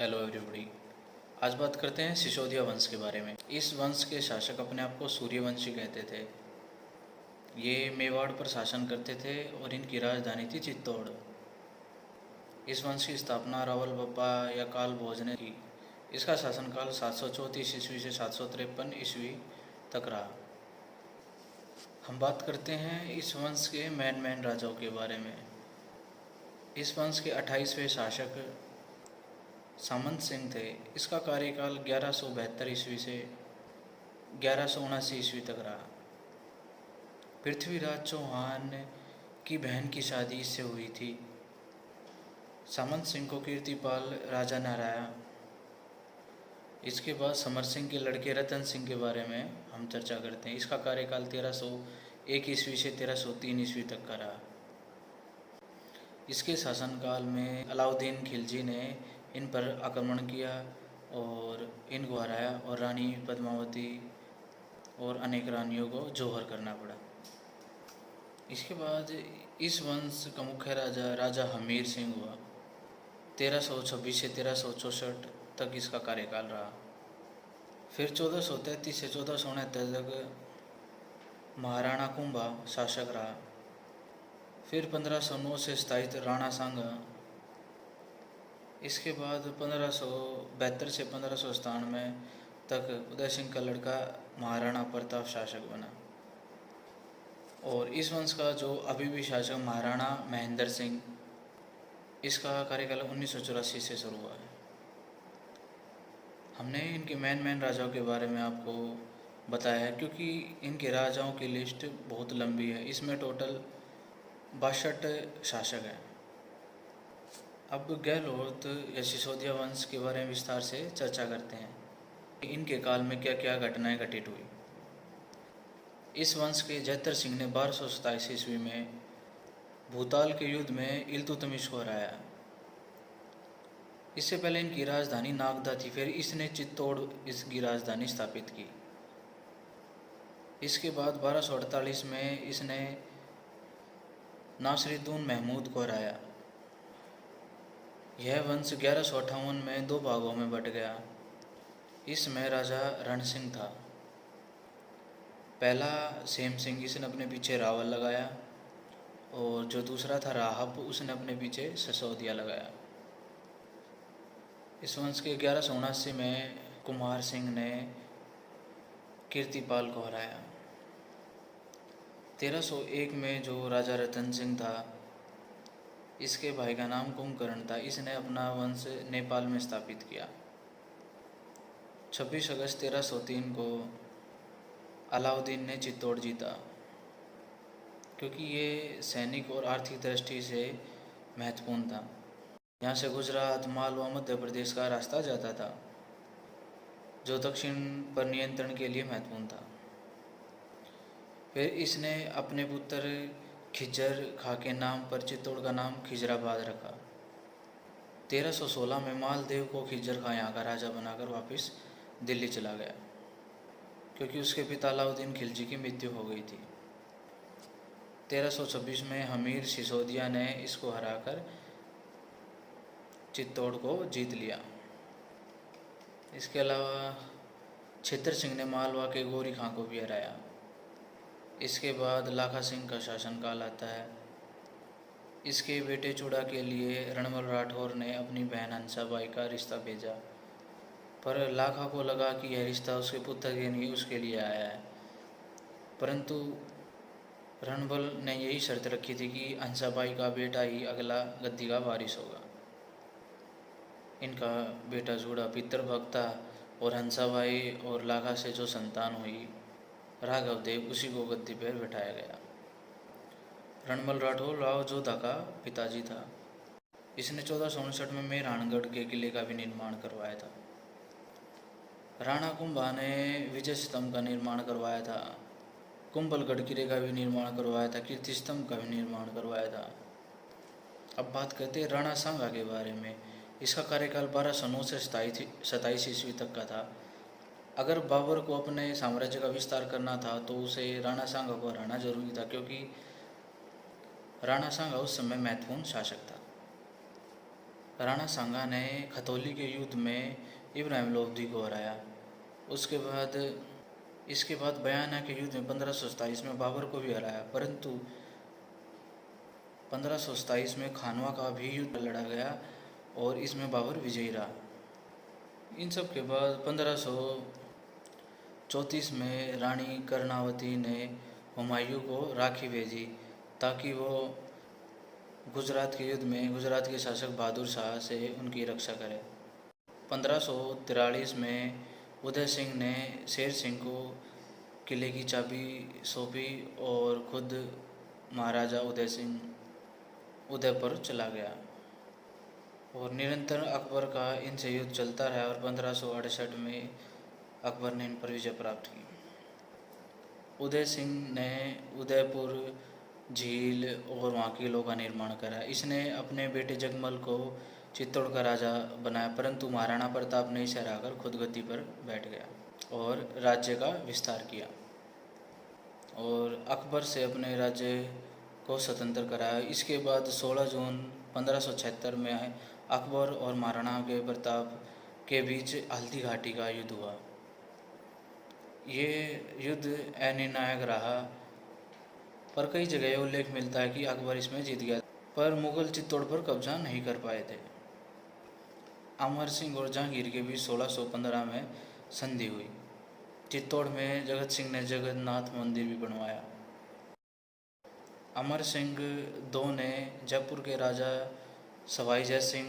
Hello everybody. आज बात करते हैं सिसोदिया वंश के बारे में। इस वंश के शासक अपने आप को सूर्यवंशी कहते थे। ये मेवाड़ पर शासन करते थे और इनकी राजधानी थी चित्तौड़। इस वंश की स्थापना रावल बप्पा या काल भोज ने की। इसका शासनकाल 734 ईस्वी से 753 ईस्वी तक रहा। हम बात करते हैं इस वंश के मेन राजाओं के बारे में। इस वंश के 28वें शासक सामंत सिंह थे। इसका कार्यकाल 1172 ईस्वी से 1179 ईस्वी तक रहा। पृथ्वीराज चौहान की बहन की शादी इससे हुई थी। सामंत सिंह को कीर्तिपाल राजा ने हराया। इसके बाद समर सिंह के लड़के रतन सिंह के बारे में हम चर्चा करते हैं। इसका कार्यकाल 1301 ईस्वी से 1303 ईस्वी तक का रहा। इसके शासनकाल में अलाउद्दीन खिलजी ने इन पर आक्रमण किया और इनको हराया और रानी पद्मावती और अनेक रानियों को जौहर करना पड़ा। इसके बाद इस वंश का मुख्य राजा हमीर सिंह हुआ। 1326 से 1364 तक इसका कार्यकाल रहा। फिर 1433 से 1469 तक महाराणा कुंभा शासक रहा। फिर 1509 से स्थायित्व राणा सांगा। इसके बाद 1572 से 1597 तक उदय सिंह का लड़का महाराणा प्रताप शासक बना। और इस वंश का जो अभी भी शासक महाराणा महेंद्र सिंह, इसका कार्यकाल 1984 से शुरू हुआ है। हमने इनके मेन राजाओं के बारे में आपको बताया है क्योंकि इनके राजाओं की लिस्ट बहुत लंबी है। इसमें टोटल 62 शासक हैं। अब गहलोत या सिसोदिया वंश के बारे में विस्तार से चर्चा करते हैं। इनके काल में क्या क्या घटनाएं घटित हुई। इस वंश के जैतर सिंह ने 1227 ईस्वी में भूताल के युद्ध में इल्तुतमिश को हराया। इससे पहले इनकी राजधानी नागदा थी। फिर इसने चित्तौड़ इसकी राजधानी स्थापित की। इसके बाद 1248 में इसने नासिरुद्दीन महमूद को हराया। यह वंश 1158 में 2 भागों में बट गया। इसमें राजा रण सिंह था। पहला सेम सिंह, इसने अपने पीछे रावल लगाया और जो दूसरा था राहब, उसने अपने पीछे सिसोदिया लगाया। इस वंश के 1179 में कुमार सिंह ने कीर्तिपाल को हराया। 1301 में जो राजा रतन सिंह था, इसके भाई का नाम कुंभकर्ण था। इसने अपना वंश नेपाल में स्थापित किया। 26 अगस्त 1303 को अलाउद्दीन ने चित्तौड़ जीता क्योंकि ये सैनिक और आर्थिक दृष्टि से महत्वपूर्ण था। यहाँ से गुजरात, मालवा, मध्य प्रदेश का रास्ता जाता था जो दक्षिण पर नियंत्रण के लिए महत्वपूर्ण था। फिर इसने अपने पुत्र खिज्जर खां के नाम पर चित्तौड़ का नाम खिजराबाद रखा। 1316 में मालदेव को खिज्जर खां यहाँ का राजा बनाकर वापस दिल्ली चला गया क्योंकि उसके पिता अलाउद्दीन खिलजी की मृत्यु हो गई थी। 1326 में हमीर सिसोदिया ने इसको हराकर चित्तौड़ को जीत लिया। इसके अलावा छेतर सिंह ने मालवा के गोरी खां को भी हराया। इसके बाद लाखा सिंह का शासनकाल आता है। इसके बेटे चूड़ा के लिए रणमल राठौर ने अपनी बहन हंसाबाई का रिश्ता भेजा, पर लाखा को लगा कि यह रिश्ता उसके पुत्र के नहीं उसके लिए आया है। परंतु रणबल ने यही शर्त रखी थी कि हंसाबाई का बेटा ही अगला गद्दी का वारिस होगा। इनका बेटा चूड़ा पितृभक्त था और हंसाबाई और लाखा से जो संतान हुई राघवदेव, उसी को गद्दी पर बैठाया गया। रणमल राठौर राव जोधा का पिताजी था। इसने 1459 में मेहरानगढ़ के किले का भी निर्माण करवाया था। राणा कुंभा ने विजय स्तंभ का निर्माण करवाया था। कुंभलगढ़ किले का भी निर्माण करवाया था। कीर्ति स्तंभ का भी निर्माण करवाया था। अब बात करते हैं राणा सांगा के बारे में। इसका कार्यकाल 1209 से 27 ईस्वी तक का था। अगर बाबर को अपने साम्राज्य का विस्तार करना था तो उसे राणा सांगा को हराना जरूरी था क्योंकि राणा सांगा उस समय महत्वपूर्ण शासक था। राणा सांगा ने खतौली के युद्ध में इब्राहिम लोधी को हराया। इसके बाद बयाना के युद्ध में 1527 में बाबर को भी हराया, परंतु 1527 में खानवा का भी युद्ध लड़ा गया और इसमें बाबर विजयी रहा। इन सब के बाद 1534 में रानी कर्णावती ने हुमायूं को राखी भेजी ताकि वो गुजरात के युद्ध में गुजरात के शासक बहादुर शाह से उनकी रक्षा करे। 1543 में उदय सिंह ने शेर सिंह को किले की चाबी सौंपी और खुद महाराजा उदय सिंह उदयपुर चला गया और निरंतर अकबर का इनसे युद्ध चलता रहा और 1568 में अकबर ने इन पर विजय प्राप्त की। उदय सिंह ने उदयपुर झील और वहाँ किलों का निर्माण करा। इसने अपने बेटे जगमल को चित्तौड़ का राजा बनाया, परंतु महाराणा प्रताप ने इसे हराकर खुद गद्दी पर बैठ गया और राज्य का विस्तार किया और अकबर से अपने राज्य को स्वतंत्र कराया। इसके बाद 16 जून 1576 में अकबर और महाराणा के प्रताप के बीच हल्दी घाटी का युद्ध हुआ। ये युद्ध अनिर्णायक रहा, पर कई जगह उल्लेख मिलता है कि अकबर इसमें जीत गया, पर मुगल चित्तौड़ पर कब्जा नहीं कर पाए थे। अमर सिंह और जहांगीर के बीच 1615 में संधि हुई। चित्तौड़ में जगत सिंह ने जगन्नाथ मंदिर भी बनवाया। अमर सिंह II ने जयपुर के राजा सवाई जय सिंह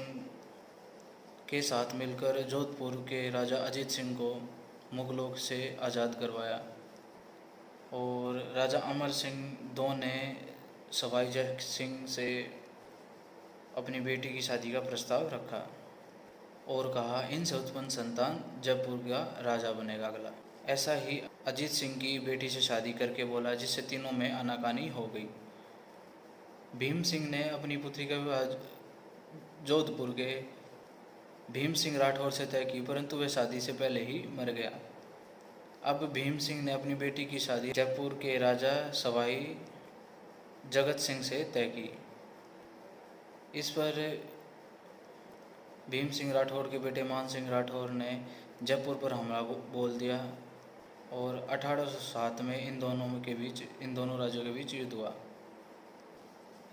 के साथ मिलकर जोधपुर के राजा अजीत सिंह को मुगलों से आज़ाद करवाया और राजा अमर सिंह II ने सवाई जय सिंह से अपनी बेटी की शादी का प्रस्ताव रखा और कहा, इनसे उत्पन्न संतान जयपुर का राजा बनेगा अगला। ऐसा ही अजीत सिंह की बेटी से शादी करके बोला, जिससे तीनों में आनाकानी हो गई। भीम सिंह ने अपनी पुत्री का विवाह जोधपुर के भीम सिंह राठौर से तय की, परंतु वह शादी से पहले ही मर गया। अब भीम सिंह ने अपनी बेटी की शादी जयपुर के राजा सवाई जगत सिंह से तय की। इस पर भीम सिंह राठौर के बेटे मान सिंह राठौर ने जयपुर पर हमला बोल दिया और 1807 में इन दोनों राज्यों के बीच युद्ध हुआ।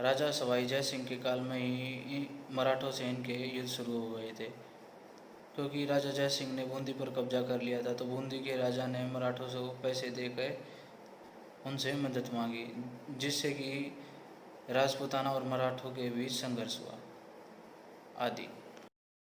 राजा सवाई जय सिंह के काल में ही मराठों से इनके युद्ध शुरू हो गए थे, क्योंकि राजा जय सिंह ने बूंदी पर कब्जा कर लिया था, तो बूंदी के राजा ने मराठों से पैसे देकर उनसे मदद मांगी, जिससे कि राजपूताना और मराठों के बीच संघर्ष हुआ आदि।